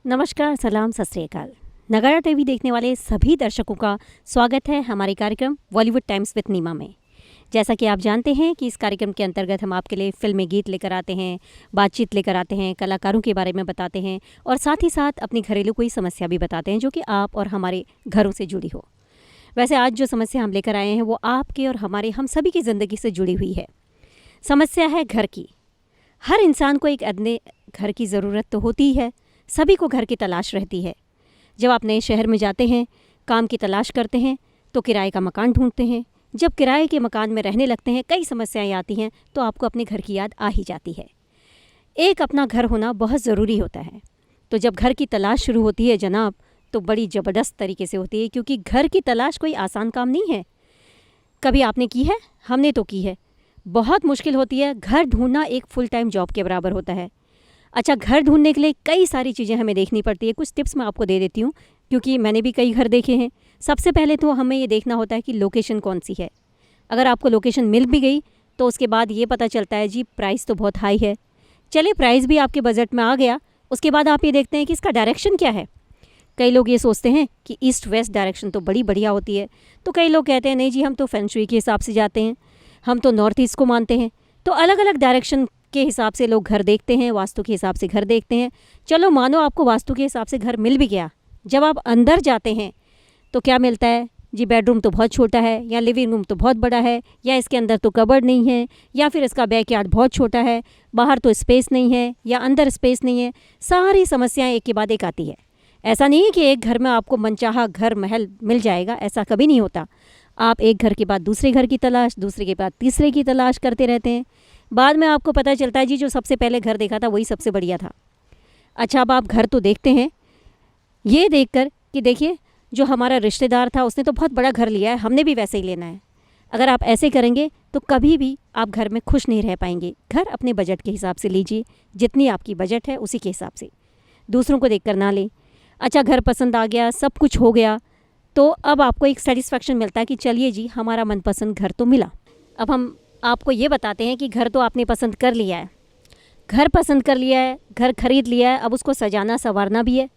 नमस्कार, सलाम, सत श्री अकाल। नगाड़ा टीवी देखने वाले सभी दर्शकों का स्वागत है हमारे कार्यक्रम बॉलीवुड टाइम्स विद नीमा में। जैसा कि आप जानते हैं कि इस कार्यक्रम के अंतर्गत हम आपके लिए फिल्मी गीत लेकर आते हैं, बातचीत लेकर आते हैं, कलाकारों के बारे में बताते हैं और साथ ही साथ अपनी घरेलू कोई समस्या भी बताते हैं जो कि आप और हमारे घरों से जुड़ी हो। वैसे आज जो समस्या हम लेकर आए हैं वो आपके और हमारे हम सभी की ज़िंदगी से जुड़ी हुई है। समस्या है घर की। हर इंसान को एक अपने घर की ज़रूरत तो होती ही है, सभी को घर की तलाश रहती है। जब आप नए शहर में जाते हैं, काम की तलाश करते हैं तो किराए का मकान ढूंढते हैं। जब किराए के मकान में रहने लगते हैं, कई समस्याएं आती हैं तो आपको अपने घर की याद आ ही जाती है। एक अपना घर होना बहुत ज़रूरी होता है। तो जब घर की तलाश शुरू होती है जनाब, तो बड़ी ज़बरदस्त तरीके से होती है, क्योंकि घर की तलाश कोई आसान काम नहीं है। कभी आपने की है? हमने तो की है। बहुत मुश्किल होती है। घर ढूंढना एक फुल टाइम जॉब के बराबर होता है। अच्छा, घर ढूंढने के लिए कई सारी चीज़ें हमें देखनी पड़ती है। कुछ टिप्स मैं आपको दे देती हूँ, क्योंकि मैंने भी कई घर देखे हैं। सबसे पहले तो हमें ये देखना होता है कि लोकेशन कौन सी है। अगर आपको लोकेशन मिल भी गई तो उसके बाद ये पता चलता है जी प्राइस तो बहुत हाई है। चलिए, प्राइस भी आपके बजट में आ गया, उसके बाद आप ये देखते हैं कि इसका डायरेक्शन क्या है। कई लोग ये सोचते हैं कि ईस्ट वेस्ट डायरेक्शन तो बड़ी बढ़िया होती है, तो कई लोग कहते हैं नहीं जी हम तो फेंग शुई के हिसाब से जाते हैं, हम तो नॉर्थ ईस्ट को मानते हैं। तो अलग अलग डायरेक्शन के हिसाब से लोग घर देखते हैं, वास्तु के हिसाब से घर देखते हैं। चलो मानो आपको वास्तु के हिसाब से घर मिल भी गया, जब आप अंदर जाते हैं तो क्या मिलता है जी? बेडरूम तो बहुत छोटा है, या लिविंग रूम तो बहुत बड़ा है, या इसके अंदर तो कबर्ड नहीं है, या फिर इसका बैकयार्ड बहुत छोटा है, बाहर तो स्पेस नहीं है, या अंदर स्पेस नहीं है। सारी समस्याएं एक के बाद एक आती है। ऐसा नहीं है कि एक घर में आपको मनचाहा घर महल मिल जाएगा, ऐसा कभी नहीं होता। आप एक घर के बाद दूसरे घर की तलाश, दूसरे के बाद तीसरे की तलाश करते रहते हैं। बाद में आपको पता चलता है जी जो सबसे पहले घर देखा था वही सबसे बढ़िया था। अच्छा, अब आप घर तो देखते हैं ये देखकर कि देखिए जो हमारा रिश्तेदार था उसने तो बहुत बड़ा घर लिया है, हमने भी वैसे ही लेना है। अगर आप ऐसे करेंगे तो कभी भी आप घर में खुश नहीं रह पाएंगे। घर अपने बजट के हिसाब से लीजिए, जितनी आपकी बजट है उसी के हिसाब से, दूसरों को देखकर ना लें। अच्छा, घर पसंद आ गया, सब कुछ हो गया, तो अब आपको एक सेटिस्फेक्शन मिलता है कि चलिए जी हमारा मनपसंद घर तो मिला। अब हम आपको ये बताते हैं कि घर तो आपने पसंद कर लिया है, घर पसंद कर लिया है, घर खरीद लिया है, अब उसको सजाना संवारना भी है।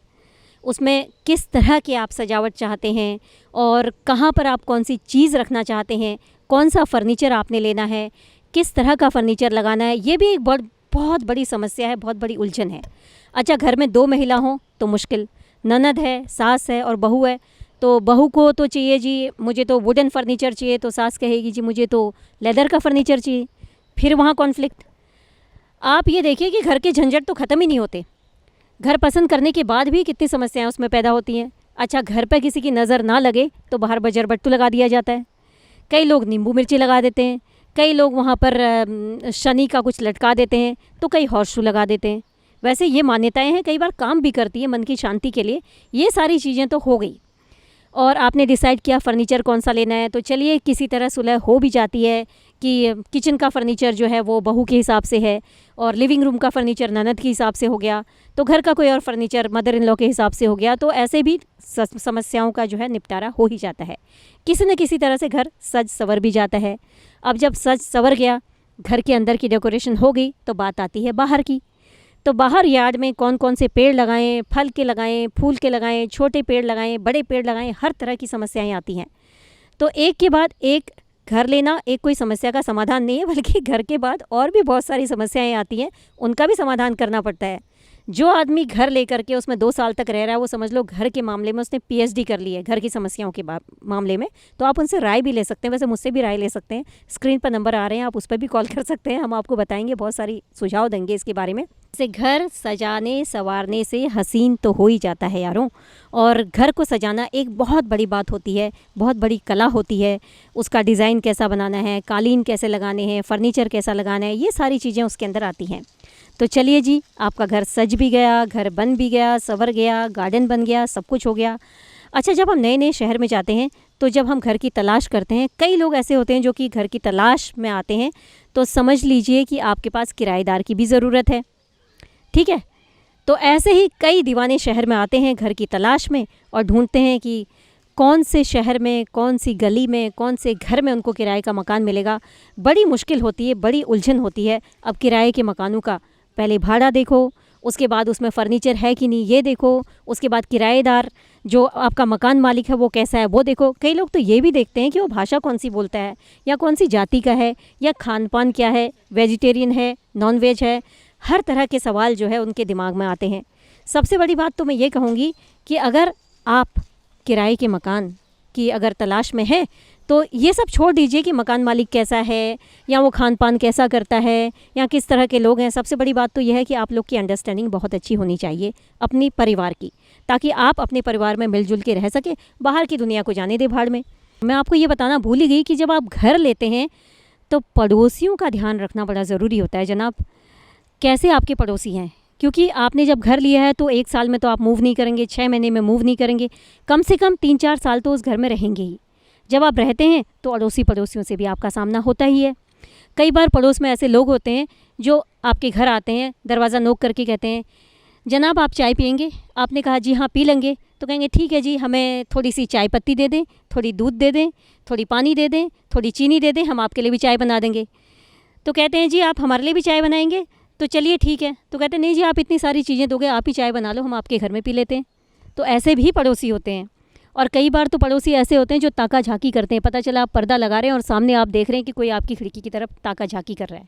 उसमें किस तरह की आप सजावट चाहते हैं और कहाँ पर आप कौन सी चीज़ रखना चाहते हैं, कौन सा फर्नीचर आपने लेना है, किस तरह का फर्नीचर लगाना है, ये भी एक बहुत बड़ी समस्या है, बहुत बड़ी उलझन है। अच्छा, घर में 2 महिला हों तो मुश्किल, ननद है, सास है और बहू है। तो बहू को तो चाहिए जी मुझे तो वुडन फर्नीचर चाहिए, तो सास कहेगी जी मुझे तो लेदर का फर्नीचर चाहिए। फिर वहाँ कॉन्फ्लिक्ट। आप ये देखिए कि घर के झंझट तो ख़त्म ही नहीं होते। घर पसंद करने के बाद भी कितनी समस्याएं उसमें पैदा होती हैं। अच्छा, घर पर किसी की नज़र ना लगे तो बाहर बजरबट्टू लगा दिया जाता है। कई लोग नींबू मिर्ची लगा देते हैं, कई लोग वहाँ पर शनि का कुछ लटका देते हैं, तो कई हॉर्स शू लगा देते हैं। वैसे ये मान्यताएं हैं, कई बार काम भी करती है मन की शांति के लिए। ये सारी चीज़ें तो हो गई और आपने डिसाइड किया फ़र्नीचर कौन सा लेना है, तो चलिए किसी तरह सुलह हो भी जाती है कि किचन का फ़र्नीचर जो है वो बहू के हिसाब से है और लिविंग रूम का फ़र्नीचर ननद के हिसाब से हो गया, तो घर का कोई और फर्नीचर मदर इन लॉ के हिसाब से हो गया। तो ऐसे भी समस्याओं का जो है निपटारा हो ही जाता है। किसी न किसी तरह से घर सज संवर भी जाता है। अब जब सज संवर गया, घर के अंदर की डेकोरेशन हो गई, तो बात आती है बाहर की। तो बाहर यार्ड में कौन कौन से पेड़ लगाएं, फल के लगाएं, फूल के लगाएं, छोटे पेड़ लगाएं, बड़े पेड़ लगाएं, हर तरह की समस्याएं आती हैं। तो एक के बाद एक घर लेना एक कोई समस्या का समाधान नहीं है, बल्कि घर के बाद और भी बहुत सारी समस्याएं आती हैं, उनका भी समाधान करना पड़ता है। जो आदमी घर लेकर के उसमें 2 साल तक रह रहा है, वो समझ लो घर के मामले में उसने पीएचडी कर ली है, घर की समस्याओं के मामले में। तो आप उनसे राय भी ले सकते हैं, वैसे मुझसे भी राय ले सकते हैं। स्क्रीन पर नंबर आ रहे हैं, आप उस पर भी कॉल कर सकते हैं, हम आपको बताएंगे, बहुत सारी सुझाव देंगे इसके बारे में। जैसे घर सजाने संवारने से हसीन तो हो ही जाता है यारों, और घर को सजाना एक बहुत बड़ी बात होती है, बहुत बड़ी कला होती है। उसका डिज़ाइन कैसा बनाना है, कालीन कैसे लगाने हैं, फर्नीचर कैसा लगाना है, ये सारी चीज़ें उसके अंदर आती हैं। तो चलिए जी, आपका घर सज भी गया, घर बन भी गया, संवर गया, गार्डन बन गया, सब कुछ हो गया। अच्छा, जब हम नए नए शहर में जाते हैं तो जब हम घर की तलाश करते हैं, कई लोग ऐसे होते हैं जो कि घर की तलाश में आते हैं, तो समझ लीजिए कि आपके पास किराएदार की भी ज़रूरत है। ठीक है, तो ऐसे ही कई दीवाने शहर में आते हैं घर की तलाश में और ढूंढते हैं कि कौन से शहर में, कौन सी गली में, कौन से घर में उनको किराए का मकान मिलेगा। बड़ी मुश्किल होती है, बड़ी उलझन होती है। अब किराए के मकानों का पहले भाड़ा देखो, उसके बाद उसमें फ़र्नीचर है कि नहीं ये देखो, उसके बाद किराएदार जो आपका मकान मालिक है वो कैसा है वो देखो। कई लोग तो ये भी देखते हैं कि वो भाषा कौन सी बोलता है, या कौन सी जाति का है, या खान पान क्या है, वेजिटेरियन है, नॉन वेज है। हर तरह के सवाल जो है उनके दिमाग में आते हैं। सबसे बड़ी बात तो मैं ये कहूँगी कि अगर आप किराए के मकान की अगर तलाश में है तो ये सब छोड़ दीजिए कि मकान मालिक कैसा है, या वो खान पान कैसा करता है, या किस तरह के लोग हैं। सबसे बड़ी बात तो यह है कि आप लोग की अंडरस्टैंडिंग बहुत अच्छी होनी चाहिए अपनी परिवार की, ताकि आप अपने परिवार में मिलजुल के रह सके, बाहर की दुनिया को जाने दे भाड़ में। मैं आपको ये बताना भूल ही गई कि जब आप घर लेते हैं तो पड़ोसियों का ध्यान रखना बड़ा ज़रूरी होता है जनाब। कैसे आपके पड़ोसी हैं, क्योंकि आपने जब घर लिया है तो 1 साल में तो आप मूव नहीं करेंगे, 6 महीने में मूव नहीं करेंगे, कम से कम 3-4 साल तो उस घर में रहेंगे ही। जब आप रहते हैं तो अड़ोसी पड़ोसियों से भी आपका सामना होता ही है। कई बार पड़ोस में ऐसे लोग होते हैं जो आपके घर आते हैं, दरवाज़ा नोक करके कहते हैं जनाब आप चाय पियेंगे? आपने कहा जी हाँ पी लेंगे। तो कहेंगे ठीक है जी, हमें थोड़ी सी चाय पत्ती दे दें, थोड़ी दूध दे दें, थोड़ी पानी दे दें, थोड़ी चीनी दे दें, हम आपके लिए भी चाय बना देंगे। तो कहते हैं जी आप हमारे लिए भी चाय बनाएंगे? तो चलिए ठीक है। तो कहते हैं नहीं जी आप इतनी सारी चीज़ें दोगे, आप ही चाय बना लो, हम आपके घर में पी लेते हैं। तो ऐसे भी पड़ोसी होते हैं। और कई बार तो पड़ोसी ऐसे होते हैं जो ताका झांकी करते हैं। पता चला आप पर्दा लगा रहे हैं और सामने आप देख रहे हैं कि कोई आपकी खिड़की की तरफ ताका झांकी कर रहा है।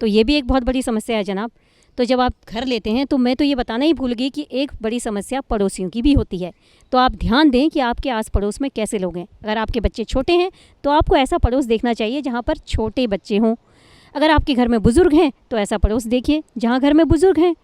तो ये भी एक बहुत बड़ी समस्या है जनाब। तो जब आप घर लेते हैं तो मैं तो ये बताना ही भूल गई कि एक बड़ी समस्या पड़ोसियों की भी होती है। तो आप ध्यान दें कि आपके आस पड़ोस में कैसे लोग हैं। अगर आपके बच्चे छोटे हैं तो आपको ऐसा पड़ोस देखना चाहिए जहाँ पर छोटे बच्चे हों। अगर आपके घर में बुज़ुर्ग हैं तो ऐसा पड़ोस देखिए जहाँ घर में बुज़ुर्ग हैं।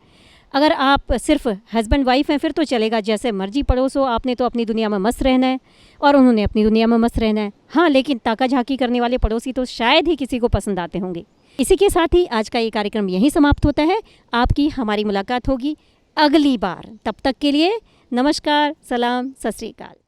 अगर आप सिर्फ हस्बैंड वाइफ हैं फिर तो चलेगा, जैसे मर्जी पड़ोस हो, आपने तो अपनी दुनिया में मस्त रहना है और उन्होंने अपनी दुनिया में मस्त रहना है। हाँ, लेकिन ताका झांकी करने वाले पड़ोसी तो शायद ही किसी को पसंद आते होंगे। इसी के साथ ही आज का ये कार्यक्रम यहीं समाप्त होता है। आपकी हमारी मुलाकात होगी अगली बार। तब तक के लिए नमस्कार, सलाम, सत श्री अकाल।